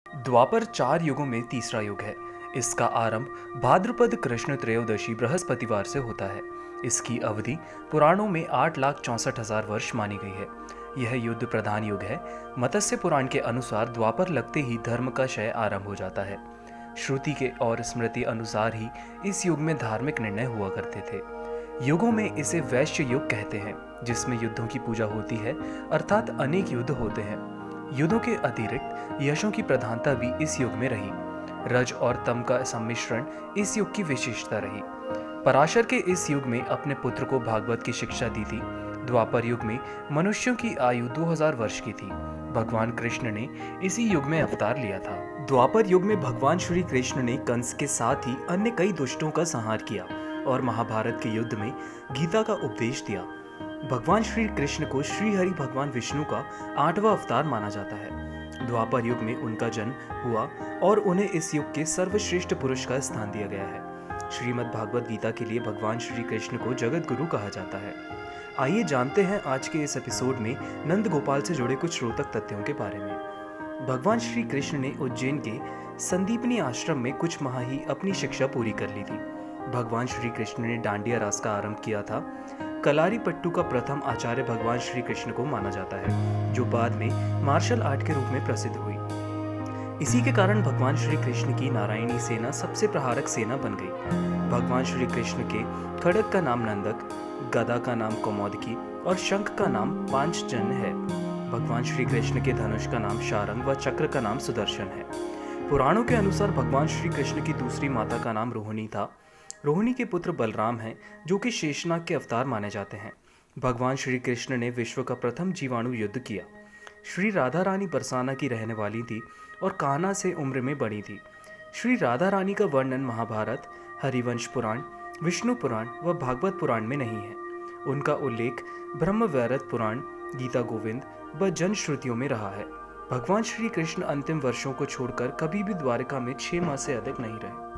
द्वापर 4 युगों में तीसरा युग है। इसका आरंभ भाद्रपद कृष्ण त्रयोदशी बृहस्पतिवार से होता है। इसकी अवधि पुराणों में 8,64,000 वर्ष मानी गई है। यह युद्ध प्रधान युग है। मत्स्य पुराण के अनुसार द्वापर लगते ही धर्म का क्षय आरंभ हो जाता है। श्रुति के और स्मृति अनुसार ही इस युग में धार्मिक निर्णय हुआ करते थे। युगों में इसे वैश्य युग कहते हैं, जिसमें युद्धों की पूजा होती है, अर्थात अनेक युद्ध होते हैं। युद्धों के अतिरिक्त यशों की प्रधानता भी इस युग में रही। रज और तम का सम्मिश्रण इस युग की विशेषता रही। पराशर के इस युग में अपने पुत्र को भागवत की शिक्षा दी थी। द्वापर युग में मनुष्यों की आयु 2000 वर्ष की थी। भगवान कृष्ण ने इसी युग में अवतार लिया था। द्वापर युग में भगवान श्री कृष्ण ने कंस के साथ ही अन्य कई दुष्टों का संहार किया और महाभारत के युद्ध में गीता का उपदेश दिया। भगवान श्री कृष्ण को श्री हरि भगवान विष्णु का 8वां अवतार माना जाता है। द्वापर युग में उनका जन्म हुआ और उन्हें इस युग के सर्वश्रेष्ठ पुरुष का स्थान दिया गया है। श्रीमद् भागवत गीता के लिए भगवान श्री कृष्ण को जगत गुरु कहा जाता है। आइए जानते हैं आज के इस एपिसोड में नंद गोपाल से जुड़े कुछ रोचक तथ्यों के बारे में। भगवान श्री कृष्ण ने उज्जैन के संदीपनी आश्रम में कुछ माह ही अपनी शिक्षा पूरी कर ली थी। भगवान श्री कृष्ण ने डांडिया रास का आरंभ किया था। कलारी पट्टू का प्रथम आचार्य भगवान श्री कृष्ण को माना जाता है, जो बाद में मार्शल आर्ट के रूप में प्रसिद्ध हुई। इसी के कारण भगवान श्री कृष्ण की नारायणी सेना सबसे प्रहारक सेना बन गई। भगवान श्री कृष्ण के खड्ग का नाम नंदक, गदा का नाम कौमोदकी और शंख का नाम पांचजन्य है। भगवान श्री कृष्ण के धनुष का नाम शारंग व चक्र का नाम सुदर्शन है। पुराणों के अनुसार भगवान श्री कृष्ण की दूसरी माता का नाम रोहिणी था। रोहिणी के पुत्र बलराम हैं, जो कि शेषनाग के अवतार माने जाते हैं। भगवान श्री कृष्ण ने विश्व का प्रथम जीवाणु युद्ध किया। श्री राधा रानी बरसाना की रहने वाली थी और कान्हा से उम्र में बड़ी थी। श्री राधा रानी का वर्णन महाभारत, हरिवंश पुराण, विष्णु पुराण व भागवत पुराण में नहीं है। उनका उल्लेख ब्रह्मवैवर्त पुराण, गीता गोविंद व जन श्रुतियों में रहा है। भगवान श्री कृष्ण अंतिम वर्षों को छोड़कर कभी भी द्वारका में 6 माह से अधिक नहीं रहे।